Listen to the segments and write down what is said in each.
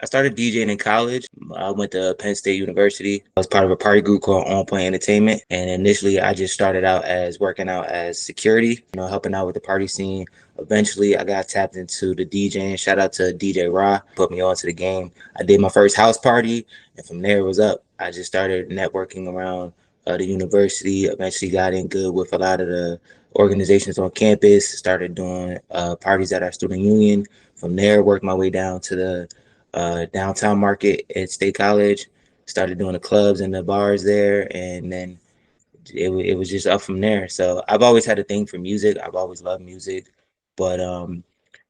I started DJing in college. I went to Penn State University. I was part of a party group called On Point Entertainment. And initially, I just started out as working out as security, helping out with the party scene. Eventually, I got tapped into the DJing. Shout out to DJ Ra, put me onto the game. I did my first house party, and from there it was up. I just started networking around the university. Eventually, got in good with a lot of the organizations on campus. Started doing parties at our student union. From there, worked my way down to the downtown market at State College. Started doing the clubs and the bars there, and then it was just up from there. So I've always had a thing for music. I've always loved music, but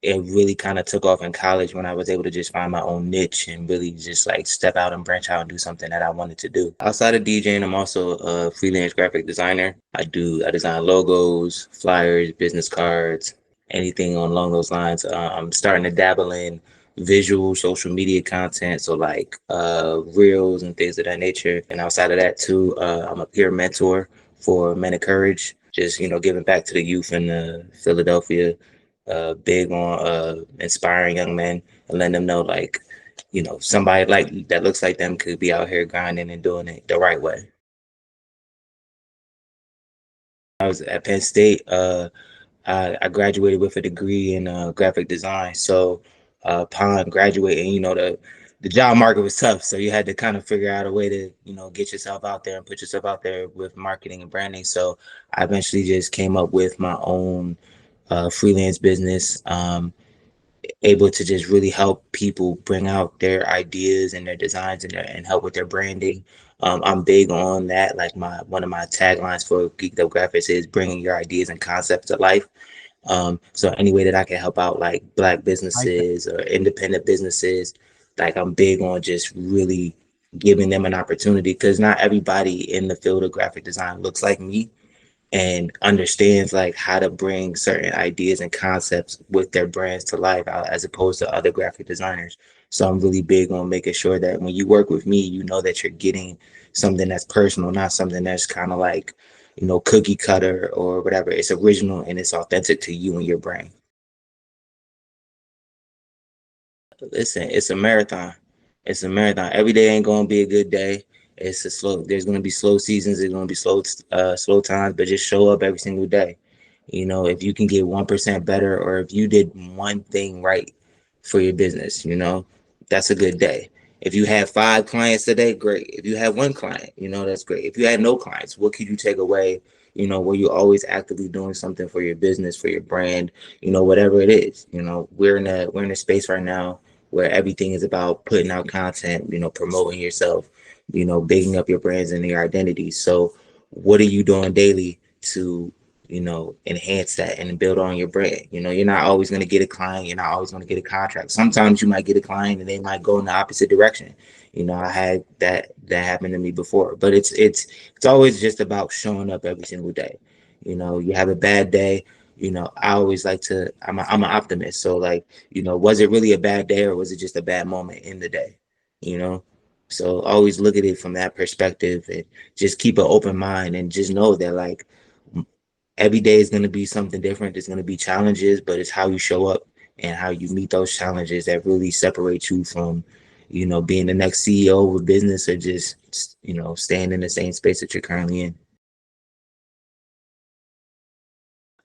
it really kind of took off in college when I was able to just find my own niche and really just like step out and branch out and do something that I wanted to do. Outside of DJing, I'm also a freelance graphic designer. I design logos, flyers, business cards, anything along those lines. I'm starting to dabble in visual social media content, so like reels and things of that nature. And outside of that too, I'm a peer mentor for Men of Courage, just giving back to the youth in Philadelphia, big on inspiring young men and letting them know, like, somebody like that looks like them could be out here grinding and doing it the right way. I was at Penn State. I graduated with a degree in graphic design. So upon graduating, the job market was tough. So you had to kind of figure out a way to, get yourself out there and put yourself out there with marketing and branding. So I eventually just came up with my own freelance business, able to just really help people bring out their ideas and their designs and help with their branding. I'm big on that. Like my one of my taglines for Geeked Graphics is bringing your ideas and concepts to life. So any way that I can help out like Black Like that. businesses or independent businesses, like I'm big on just really giving them an opportunity, because not everybody in the field of graphic design looks like me and understands like how to bring certain ideas and concepts with their brands to life as opposed to other graphic designers. So I'm really big on making sure that when you work with me, you know that you're getting something that's personal, not something that's kind of like, cookie cutter or whatever. It's original and it's authentic to you and your brand. Listen, it's a marathon. It's a marathon. Every day ain't gonna be a good day. It's a slow. There's gonna be slow seasons. There's gonna be slow times. But just show up every single day. If you can get 1% better, or if you did one thing right for your business, that's a good day. If you had 5 clients today, great. If you had one client, that's great. If you had no clients, what could you take away? Were you always actively doing something for your business, for your brand, whatever it is. We're in a space right now where everything is about putting out content, promoting yourself, bigging up your brands and your identities. So what are you doing daily to, enhance that and build on your brand? You're not always going to get a client. You're not always going to get a contract. Sometimes you might get a client and they might go in the opposite direction. I had that happen to me before, but it's always just about showing up every single day. You have a bad day. I always like to, I'm an optimist. So like, was it really a bad day or was it just a bad moment in the day? You know, so always look at it from that perspective and just keep an open mind and just know that like every day is going to be something different. There's going to be challenges, but it's how you show up and how you meet those challenges that really separate you from, being the next CEO of a business or just, staying in the same space that you're currently in.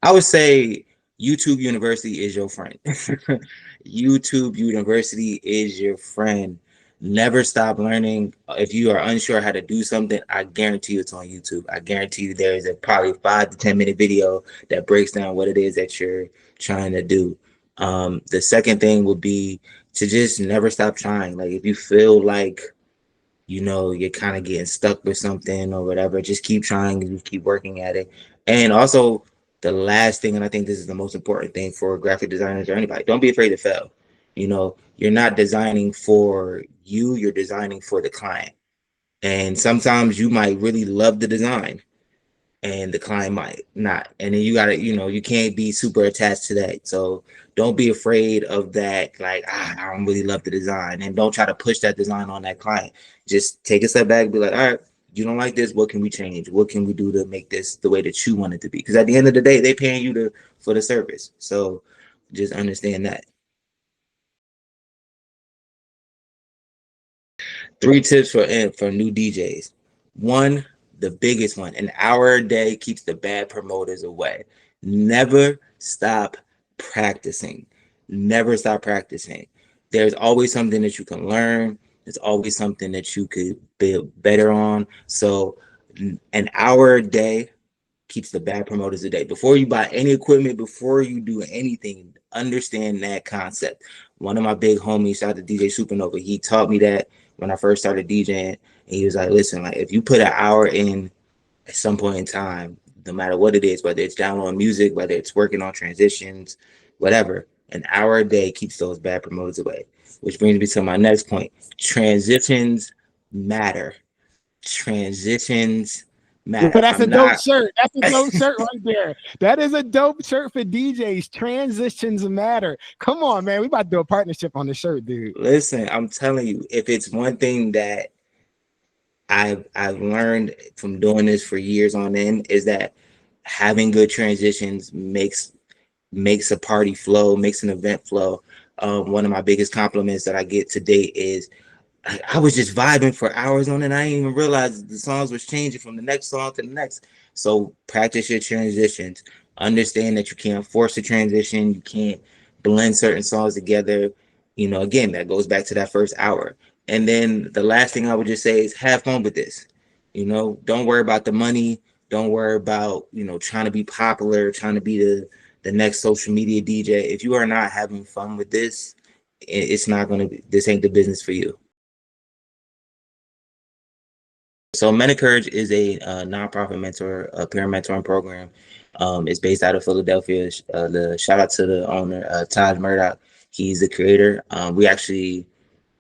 I would say YouTube University is your friend. YouTube University is your friend. Never stop learning. If you are unsure how to do something, I guarantee you it's on YouTube. I guarantee you there is a probably 5 to 10 minute video that breaks down what it is that you're trying to do. The second thing would be to just never stop trying. Like if you feel like you're kind of getting stuck with something or whatever, just keep trying and just keep working at it. And also, the last thing, and I think this is the most important thing for graphic designers or anybody, don't be afraid to fail. You're not designing for you, you're designing for the client. And sometimes you might really love the design, and the client might not. And then you gotta, you can't be super attached to that. So don't be afraid of that. Like, I don't really love the design, and don't try to push that design on that client. Just take a step back and be like, all right, you don't like this. What can we change? What can we do to make this the way that you want it to be? Because at the end of the day, they paying you for the service. So just understand that. Three tips for new DJs. One, the biggest one, an hour a day keeps the bad promoters away. Never stop practicing. Never stop practicing. There's always something that you can learn. There's always something that you could be better on. So an hour a day keeps the bad promoters away. Before you buy any equipment, before you do anything, understand that concept. One of my big homies, shout out to DJ Supernova, he taught me that when I first started DJing. And he was like, listen, like if you put an hour in at some point in time, no matter what it is, whether it's downloading music, whether it's working on transitions, whatever, an hour a day keeps those bad promoters away. Which brings me to my next point. Transitions matter. Transitions matter. That's a I'm dope not shirt. That's a dope shirt right there. That is a dope shirt for DJs. Transitions matter. Come on, man. We about to do a partnership on the shirt, dude. listen, I'm telling you, if it's one thing that I've learned from doing this for years on end is that having good transitions makes a party flow, makes an event flow. One of my biggest compliments that I get to date is I was just vibing for hours on it. I didn't even realize the songs was changing from the next song to the next. So practice your transitions. Understand that you can't force a transition. You can't blend certain songs together. You know, again, that goes back to that first hour. And then the last thing I would just say is have fun with this. You know, don't worry about the money. Don't worry about, trying to be popular, trying to be the next social media DJ. If you are not having fun with this, it's not going to be, this ain't the business for you. So MetaCourage is a nonprofit peer mentoring program. It's based out of Philadelphia. The shout out to the owner, Todd Murdoch. He's the creator. I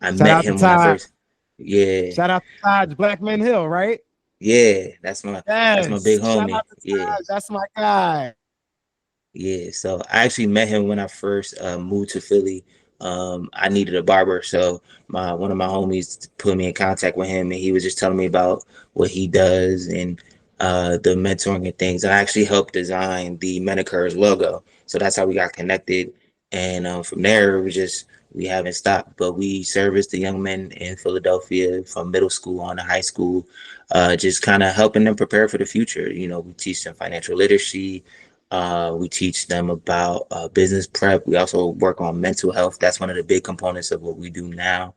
Shout met out to him when I Todd. first. Yeah, Shout out to Todd, Black Men Hill, right? yeah. That's my big Yes. Shout homie. out to Yeah. Todd. That's my guy. Yeah, so I actually met him when I first moved to Philly. I needed a barber, so my one of my homies put me in contact with him, and he was just telling me about what he does and the mentoring and things. And I actually helped design the MetaCurve logo, so that's how we got connected. And from there, we haven't stopped. But we service the young men in Philadelphia from middle school on to high school, just kind of helping them prepare for the future. You know, we teach them financial literacy. We teach them about business prep. We also work on mental health. That's one of the big components of what we do now.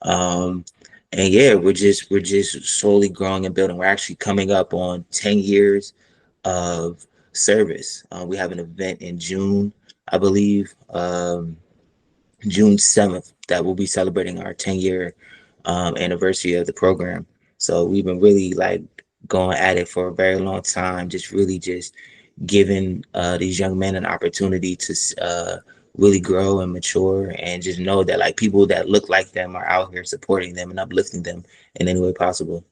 Um, and yeah, we're just slowly growing and building. We're actually coming up on 10 years of service. We have an event in June, I believe, June 7th, that will be celebrating our 10-year anniversary of the program. So we've been really like going at it for a very long time, just really just giving these young men an opportunity to really grow and mature and just know that like people that look like them are out here supporting them and uplifting them in any way possible.